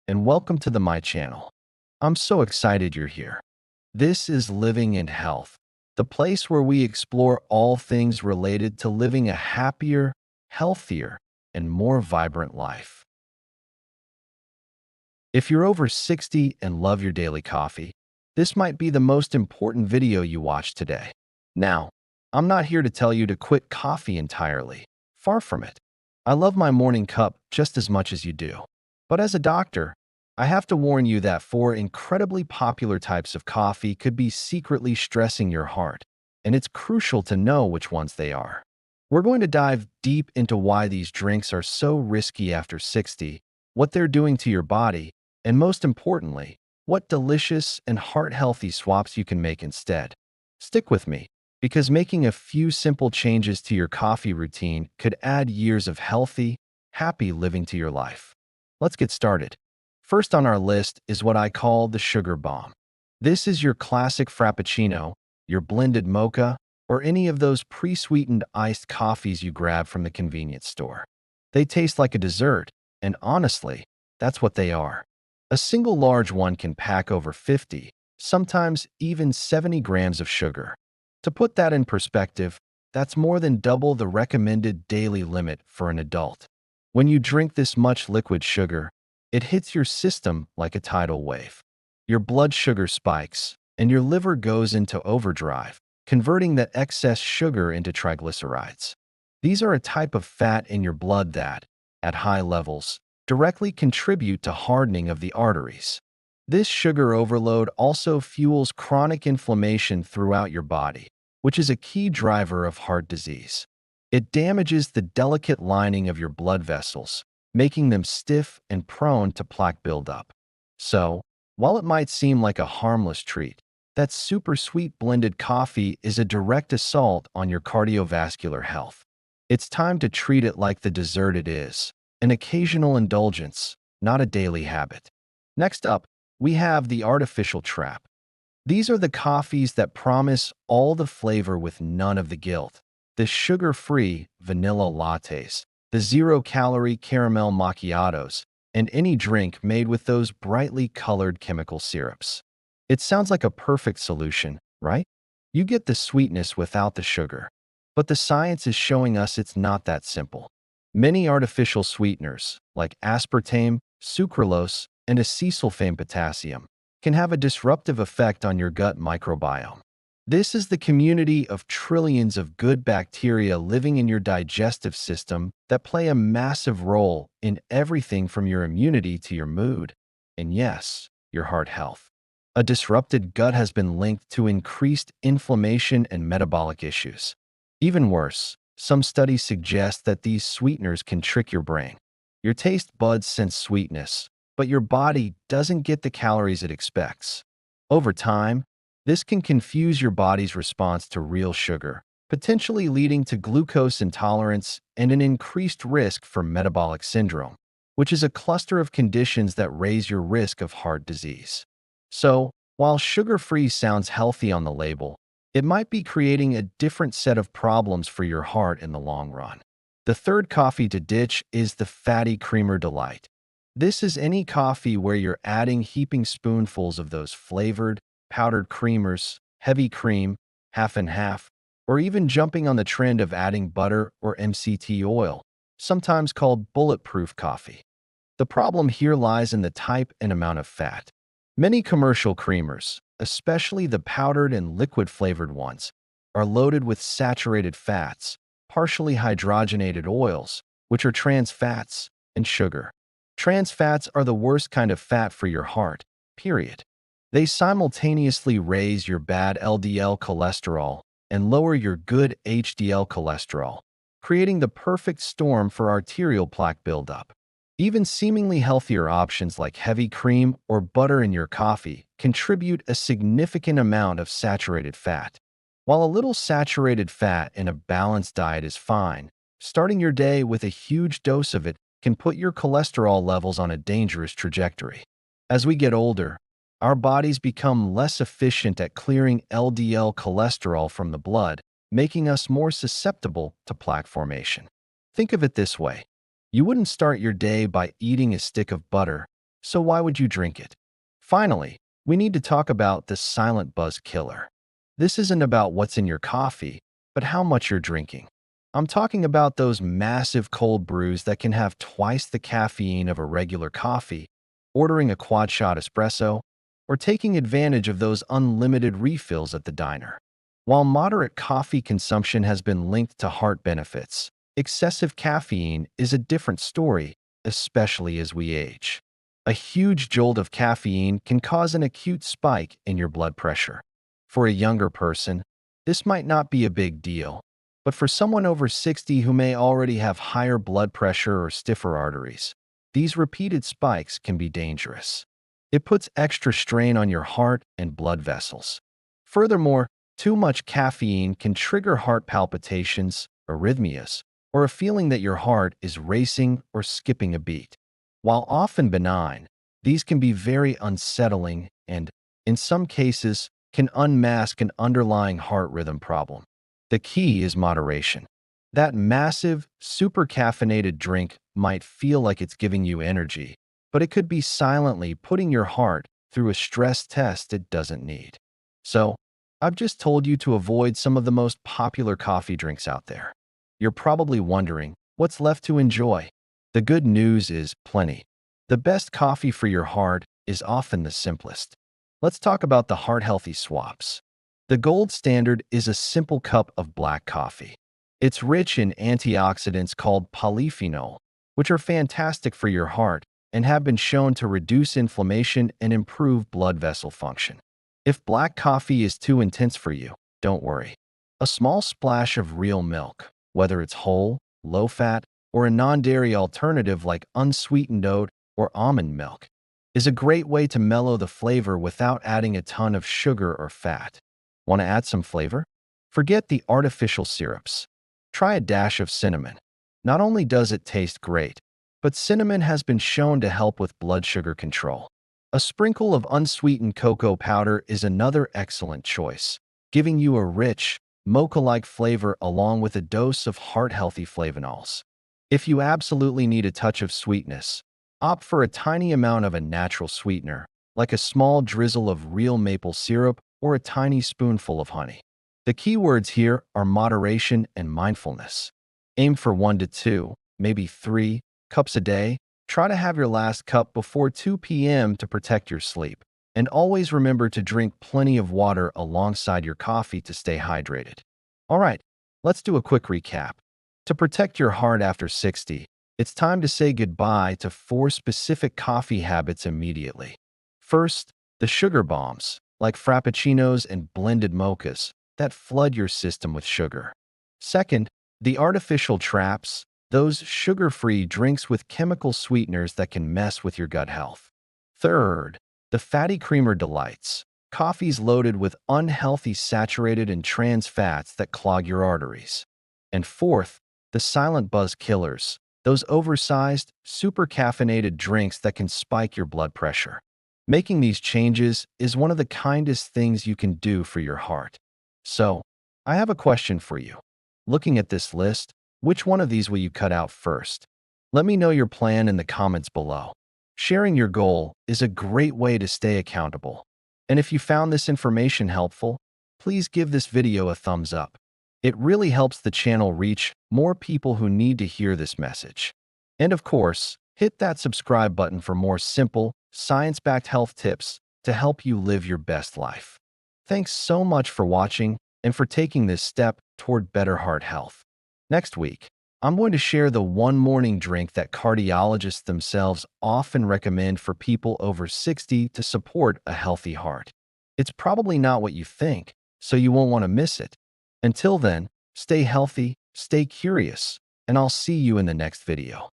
and welcome to my channel. I'm so excited you're here. This is Living in Health, the place where we explore all things related to living a happier, healthier, and more vibrant life. If you're over 60 and love your daily coffee, this might be the most important video you watch today. Now, I'm not here to tell you to quit coffee entirely. Far from it. I love my morning cup just as much as you do. But as a doctor, I have to warn you that four incredibly popular types of coffee could be secretly stressing your heart, and it's crucial to know which ones they are. We're going to dive deep into why these drinks are so risky after 60, what they're doing to your body, and most importantly, what delicious and heart-healthy swaps you can make instead. Stick with me, because making a few simple changes to your coffee routine could add years of healthy, happy living to your life. Let's get started. First on our list is what I call the sugar bomb. This is your classic frappuccino, your blended mocha, or any of those pre-sweetened iced coffees you grab from the convenience store. They taste like a dessert, and honestly, that's what they are. A single large one can pack over 50, sometimes even 70 grams of sugar. To put that in perspective, that's more than double the recommended daily limit for an adult. When you drink this much liquid sugar, it hits your system like a tidal wave. Your blood sugar spikes, and your liver goes into overdrive, converting that excess sugar into triglycerides. These are a type of fat in your blood that, at high levels, directly contribute to hardening of the arteries. This sugar overload also fuels chronic inflammation throughout your body, which is a key driver of heart disease. It damages the delicate lining of your blood vessels, making them stiff and prone to plaque buildup. So, while it might seem like a harmless treat, that super sweet blended coffee is a direct assault on your cardiovascular health. It's time to treat it like the dessert it is, an occasional indulgence, not a daily habit. Next up, we have the artificial trap. These are the coffees that promise all the flavor with none of the guilt. The sugar-free vanilla lattes, the zero-calorie caramel macchiatos, and any drink made with those brightly colored chemical syrups. It sounds like a perfect solution, right? You get the sweetness without the sugar. But the science is showing us it's not that simple. Many artificial sweeteners, like aspartame, sucralose, and acesulfame potassium, can have a disruptive effect on your gut microbiome. This is the community of trillions of good bacteria living in your digestive system that play a massive role in everything from your immunity to your mood, and yes, your heart health. A disrupted gut has been linked to increased inflammation and metabolic issues. Even worse, some studies suggest that these sweeteners can trick your brain. Your taste buds sense sweetness, but your body doesn't get the calories it expects. Over time, this can confuse your body's response to real sugar, potentially leading to glucose intolerance and an increased risk for metabolic syndrome, which is a cluster of conditions that raise your risk of heart disease. So, while sugar-free sounds healthy on the label, it might be creating a different set of problems for your heart in the long run. The third coffee to ditch is the fatty creamer delight. This is any coffee where you're adding heaping spoonfuls of those flavored, powdered creamers, heavy cream, half and half, or even jumping on the trend of adding butter or MCT oil, sometimes called bulletproof coffee. The problem here lies in the type and amount of fat. Many commercial creamers, especially the powdered and liquid-flavored ones, are loaded with saturated fats, partially hydrogenated oils, which are trans fats, and sugar. Trans fats are the worst kind of fat for your heart, period. They simultaneously raise your bad LDL cholesterol and lower your good HDL cholesterol, creating the perfect storm for arterial plaque buildup. Even seemingly healthier options like heavy cream or butter in your coffee contribute a significant amount of saturated fat. While a little saturated fat in a balanced diet is fine, starting your day with a huge dose of it can put your cholesterol levels on a dangerous trajectory. As we get older, our bodies become less efficient at clearing LDL cholesterol from the blood, making us more susceptible to plaque formation. Think of it this way. You wouldn't start your day by eating a stick of butter, So why would you drink it? Finally, we need to talk about the silent buzz killer. This isn't about what's in your coffee, but how much you're drinking. I'm talking about those massive cold brews that can have twice the caffeine of a regular coffee, ordering a quad shot espresso, or taking advantage of those unlimited refills at the diner. While moderate coffee consumption has been linked to heart benefits, excessive caffeine is a different story, especially as we age. A huge jolt of caffeine can cause an acute spike in your blood pressure. For a younger person, this might not be a big deal, but for someone over 60 who may already have higher blood pressure or stiffer arteries, these repeated spikes can be dangerous. It puts extra strain on your heart and blood vessels. Furthermore, too much caffeine can trigger heart palpitations, arrhythmias, or a feeling that your heart is racing or skipping a beat. While often benign, these can be very unsettling and, in some cases, can unmask an underlying heart rhythm problem. The key is moderation. That massive, super caffeinated drink might feel like it's giving you energy, but it could be silently putting your heart through a stress test it doesn't need. So, I've just told you to avoid some of the most popular coffee drinks out there. You're probably wondering, what's left to enjoy? The good news is plenty. The best coffee for your heart is often the simplest. Let's talk about the heart-healthy swaps. The gold standard is a simple cup of black coffee. It's rich in antioxidants called polyphenol, which are fantastic for your heart and have been shown to reduce inflammation and improve blood vessel function. If black coffee is too intense for you, don't worry. A small splash of real milk, whether it's whole, low-fat, or a non-dairy alternative like unsweetened oat or almond milk, is a great way to mellow the flavor without adding a ton of sugar or fat. Want to add some flavor? Forget the artificial syrups. Try a dash of cinnamon. Not only does it taste great, but cinnamon has been shown to help with blood sugar control. A sprinkle of unsweetened cocoa powder is another excellent choice, giving you a rich, mocha-like flavor along with a dose of heart-healthy flavonols. If you absolutely need a touch of sweetness, opt for a tiny amount of a natural sweetener, like a small drizzle of real maple syrup or a tiny spoonful of honey. The key words here are moderation and mindfulness. Aim for 1 to 2, maybe 3 cups a day. Try to have your last cup before 2 p.m. to protect your sleep. And always remember to drink plenty of water alongside your coffee to stay hydrated. All right, let's do a quick recap. To protect your heart after 60, it's time to say goodbye to 4 specific coffee habits immediately. First, the sugar bombs, like frappuccinos and blended mochas, that flood your system with sugar. Second, the artificial traps, those sugar-free drinks with chemical sweeteners that can mess with your gut health. Third, the fatty creamer delights, coffees loaded with unhealthy saturated and trans fats that clog your arteries. And fourth, the silent buzz killers, those oversized, super caffeinated drinks that can spike your blood pressure. Making these changes is one of the kindest things you can do for your heart. So, I have a question for you. Looking at this list, which one of these will you cut out first? Let me know your plan in the comments below. Sharing your goal is a great way to stay accountable. And if you found this information helpful, please give this video a thumbs up. It really helps the channel reach more people who need to hear this message. And of course, hit that subscribe button for more simple, science-backed health tips to help you live your best life. Thanks so much for watching and for taking this step toward better heart health. Next week, I'm going to share the one morning drink that cardiologists themselves often recommend for people over 60 to support a healthy heart. It's probably not what you think, so you won't want to miss it. Until then, stay healthy, stay curious, and I'll see you in the next video.